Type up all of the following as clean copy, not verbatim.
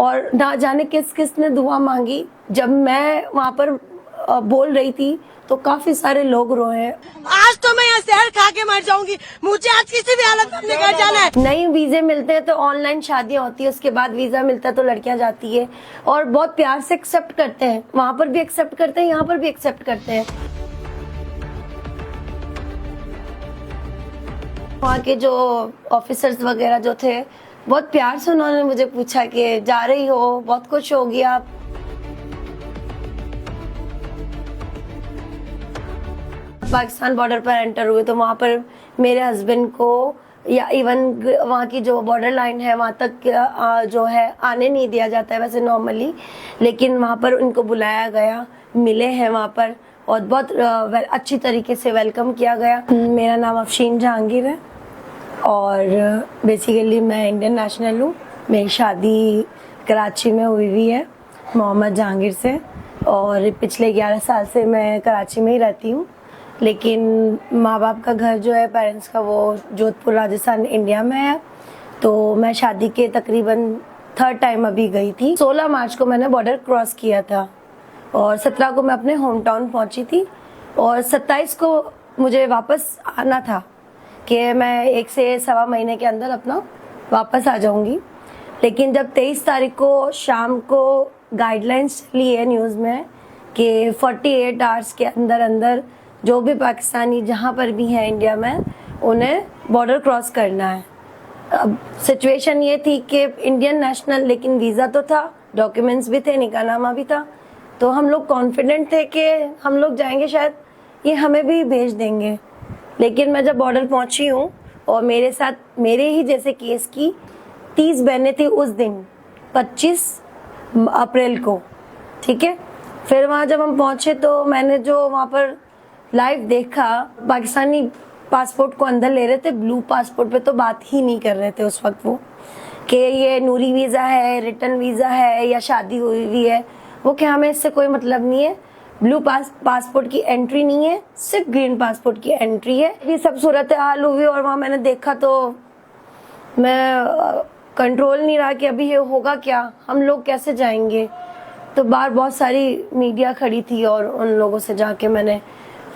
और ना जाने किस किस ने दुआ मांगी। जब मैं वहाँ पर बोल रही थी तो काफी सारे लोग रोए। आज तो मैं यहाँ शहर खा के मर जाऊंगी, मुझे आज किसी भी हालत में अपने घर जाना है। नहीं वीजे मिलते हैं तो ऑनलाइन शादियां होती है, उसके बाद वीजा मिलता है तो लड़कियां जाती है और बहुत प्यार से एक्सेप्ट करते हैं। वहाँ पर भी एक्सेप्ट करते हैं, यहाँ पर भी एक्सेप्ट करते हैं। वहाँ के जो ऑफिसर्स वगैरह जो थे बहुत प्यार से उन्होंने मुझे पूछा कि जा रही हो, बहुत खुश होगी आप। पाकिस्तान बॉर्डर पर एंटर हुए तो वहाँ पर मेरे हस्बैंड को या इवन वहाँ की जो बॉर्डर लाइन है वहाँ तक जो है आने नहीं दिया जाता है वैसे नॉर्मली, लेकिन वहाँ पर उनको बुलाया गया, मिले हैं वहाँ पर और बहुत अच्छी तरीके से वेलकम किया गया। मेरा नाम अफशीन जहांगीर है और बेसिकली मैं इंडियन नेशनल हूँ। मेरी शादी कराची में हुई है मोहम्मद जहांगीर से और पिछले 11 साल से मैं कराची में ही रहती हूँ, लेकिन माँ बाप का घर जो है पेरेंट्स का वो जोधपुर राजस्थान इंडिया में है। तो मैं शादी के तकरीबन 3rd टाइम अभी गई थी। 16 मार्च को मैंने बॉर्डर क्रॉस किया था और 17 को मैं अपने होम टाउन पहुंची थी और 27 को मुझे वापस आना था कि मैं 1 से सवा महीने के अंदर अपना वापस आ जाऊंगी। लेकिन जब 23 तारीख को शाम को गाइडलाइंस ली है न्यूज़ में कि 48 आवर्स के अंदर अंदर जो भी पाकिस्तानी जहाँ पर भी हैं इंडिया में उन्हें बॉर्डर क्रॉस करना है। अब सिचुएशन ये थी कि इंडियन नेशनल, लेकिन वीज़ा तो था, डॉक्यूमेंट्स भी थे, निकाहनामा भी था, तो हम लोग कॉन्फिडेंट थे कि हम लोग जाएंगे शायद ये हमें भी भेज देंगे। लेकिन मैं जब बॉर्डर पहुंची हूँ और मेरे साथ मेरे ही जैसे केस की 30 बहनें थी उस दिन 25 अप्रैल को, ठीक है। फिर वहाँ जब हम पहुँचे तो मैंने जो वहाँ पर लाइव देखा, पाकिस्तानी पासपोर्ट को अंदर ले रहे थे, ब्लू पासपोर्ट पे तो बात ही नहीं कर रहे थे उस वक्त वो कि ये नूरी वीज़ा है, रिटर्न वीज़ा है या शादी हुई हुई है, वो कि हमें इससे कोई मतलब नहीं है। ब्लू पासपोर्ट की एंट्री नहीं है, सिर्फ ग्रीन पासपोर्ट की एंट्री है। ये सब सूरत हाल हुई और वहाँ मैंने देखा तो मैं कंट्रोल नहीं रहा कि अभी ये होगा क्या, हम लोग कैसे जाएंगे। तो बाहर बहुत सारी मीडिया खड़ी थी और उन लोगों से जाके मैंने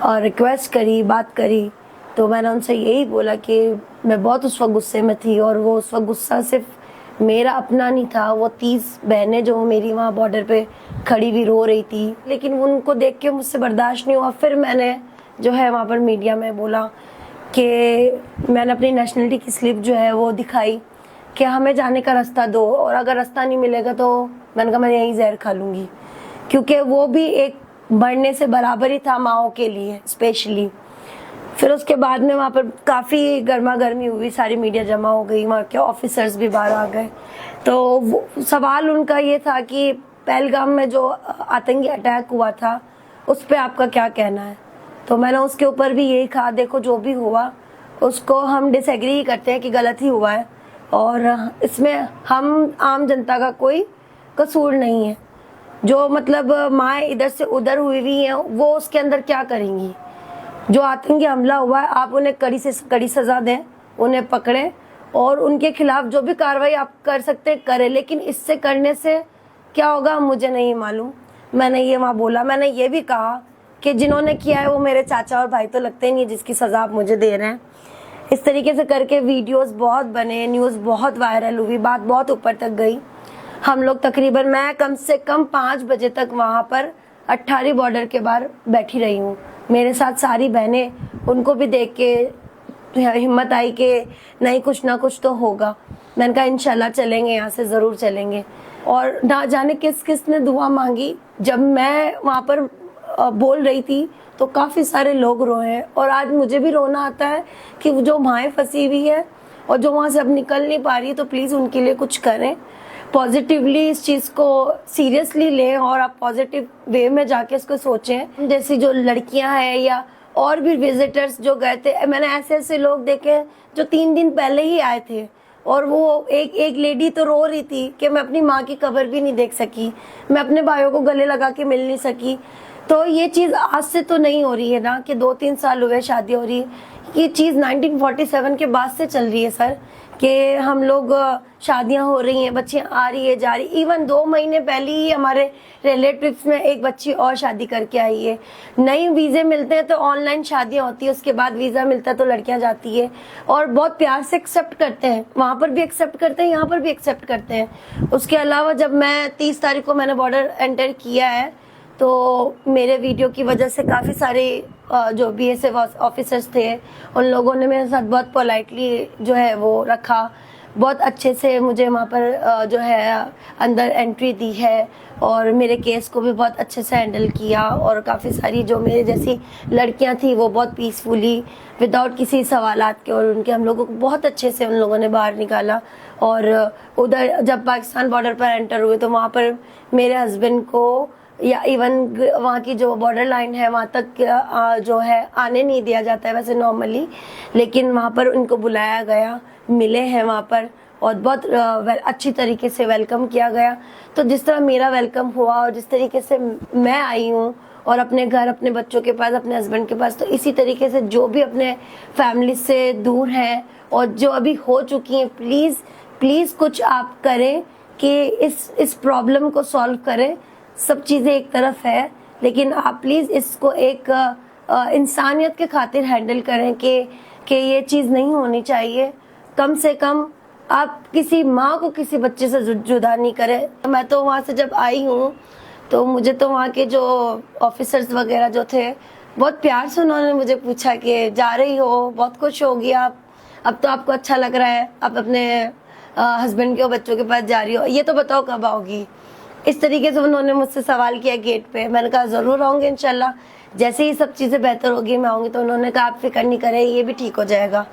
रिक्वेस्ट करी, बात करी। तो मैंने उनसे यही बोला कि मैं बहुत उस वक्त गुस्से में थी और वो उस वक्त गुस्सा सिर्फ मेरा अपना नहीं था, वो 30 बहनें जो मेरी वहाँ बॉर्डर पे खड़ी हुई रो रही थी, लेकिन उनको देख के मुझसे बर्दाश्त नहीं हुआ। फिर मैंने जो है वहाँ पर मीडिया में बोला कि मैंने अपनी नेशनलिटी की स्लिप जो है वो दिखाई कि हमें जाने का रास्ता दो और अगर रास्ता नहीं मिलेगा तो मैंने कहा मैं यहीं जहर खा लूँगी, क्योंकि वो भी एक बढ़ने से बराबर ही था माओ के लिए स्पेशली। फिर उसके बाद में वहाँ पर काफ़ी गर्मा गर्मी हुई, सारी मीडिया जमा हो गई, वहाँ के ऑफिसर्स भी बाहर आ गए। तो सवाल उनका ये था कि पहलगाम में जो आतंकी अटैक हुआ था उस पर आपका क्या कहना है। तो मैंने उसके ऊपर भी यही कहा, देखो जो भी हुआ उसको हम डिसएग्री करते हैं कि गलत ही हुआ है और इसमें हम आम जनता का कोई कसूर नहीं है। जो मतलब माएँ इधर से उधर हुई हुई हैं वो उसके अंदर क्या करेंगी। जो आतंकी हमला हुआ है आप उन्हें कड़ी से कड़ी सज़ा दें, उन्हें पकड़ें और उनके खिलाफ जो भी कार्रवाई आप कर सकते हैं करें, लेकिन इससे करने से क्या होगा मुझे नहीं मालूम। मैंने ये वहाँ बोला। मैंने ये भी कहा कि जिन्होंने किया है वो मेरे चाचा और भाई तो लगते नहीं है जिसकी सज़ा आप मुझे दे रहे हैं। इस तरीके से करके वीडियोस बहुत बने, न्यूज़ बहुत वायरल हुई, बात बहुत ऊपर तक गई। हम लोग तकरीबन मैं कम से कम 5 बजे तक वहाँ पर 18 बॉर्डर के बाहर बैठी रही हूँ। मेरे साथ सारी बहनें, उनको भी देख के हिम्मत आई कि नहीं कुछ ना कुछ तो होगा। मैंने कहा इंशाल्लाह चलेंगे, यहाँ से ज़रूर चलेंगे। और ना जाने किस किस ने दुआ मांगी। जब मैं वहाँ पर बोल रही थी तो काफ़ी सारे लोग रोए और आज मुझे भी रोना आता है कि जो माएँ फंसी हुई है और जो वहाँ से अब निकल नहीं पा रही है, तो प्लीज़ उनके लिए कुछ करें। पॉजिटिवली इस चीज़ को सीरियसली लें और आप पॉजिटिव वे में जाके इसको सोचें। जैसी जो लड़कियां हैं या और भी विजिटर्स जो गए थे, मैंने ऐसे ऐसे लोग देखे जो 3 दिन पहले ही आए थे और वो एक लेडी तो रो रही थी कि मैं अपनी माँ की कब्र भी नहीं देख सकी, मैं अपने भाइयों को गले लगा के मिल नहीं सकी। तो ये चीज़ आज से तो नहीं हो रही है ना कि 2-3 साल हुए शादी हो रही है। ये चीज़ 1947 के बाद से चल रही है सर, कि हम लोग शादियां हो रही हैं, बच्चियां आ रही है जा रही। इवन 2 महीने पहले ही हमारे रिलेटिव्स में एक बच्ची और शादी करके आई है। नई वीज़े मिलते हैं तो ऑनलाइन शादियां होती है, उसके बाद वीज़ा मिलता है तो लड़कियां जाती है और बहुत प्यार से एक्सेप्ट करते हैं। वहाँ पर भी एक्सेप्ट करते हैं, यहाँ पर भी एक्सेप्ट करते हैं। उसके अलावा जब मैं 30 तारीख को मैंने बॉर्डर एंटर किया है तो मेरे वीडियो की वजह से काफ़ी सारे जो BSF ऑफिसर्स थे उन लोगों ने मेरे साथ बहुत पोलाइटली जो है वो रखा, बहुत अच्छे से मुझे वहाँ पर जो है अंदर एंट्री दी है और मेरे केस को भी बहुत अच्छे से हैंडल किया। और काफ़ी सारी जो मेरे जैसी लड़कियाँ थी वो बहुत पीसफुली विदाउट किसी सवालात के और उनके हम लोगों को बहुत अच्छे से उन लोगों ने बाहर निकाला। और उधर जब पाकिस्तान बॉर्डर पर एंटर हुए तो वहाँ पर मेरे हस्बैंड को या इवन वहाँ की जो बॉर्डर लाइन है वहाँ तक जो है आने नहीं दिया जाता है वैसे नॉर्मली, लेकिन वहाँ पर उनको बुलाया गया, मिले हैं वहाँ पर और बहुत अच्छी तरीके से वेलकम किया गया। तो जिस तरह मेरा वेलकम हुआ और जिस तरीके से मैं आई हूँ और अपने घर अपने बच्चों के पास अपने हस्बैंड के पास, तो इसी तरीके से जो भी अपने फैमिली से दूर हैं और जो अभी हो चुकी हैं, प्लीज़ प्लीज़ कुछ आप करें कि इस प्रॉब्लम को सॉल्व करें। सब चीज़ें एक तरफ है लेकिन आप प्लीज़ इसको एक इंसानियत के खातिर हैंडल करें कि ये चीज़ नहीं होनी चाहिए। कम से कम आप किसी माँ को किसी बच्चे से जुदा नहीं करें। मैं तो वहाँ से जब आई हूँ तो मुझे तो वहाँ के जो ऑफिसर्स वगैरह जो थे बहुत प्यार से उन्होंने मुझे पूछा कि जा रही हो, बहुत खुश होगी आप, अब तो आपको अच्छा लग रहा है, आप अपने हस्बैंड के और बच्चों के पास जा रही हो, ये तो बताओ कब आओगी। इस तरीके से उन्होंने मुझसे सवाल किया गेट पे। मैंने कहा ज़रूर आऊँगी इंशाल्लाह, जैसे ही सब चीज़ें बेहतर होगी मैं आऊँगी। तो उन्होंने कहा आप फिक्र नहीं करें, ये भी ठीक हो जाएगा।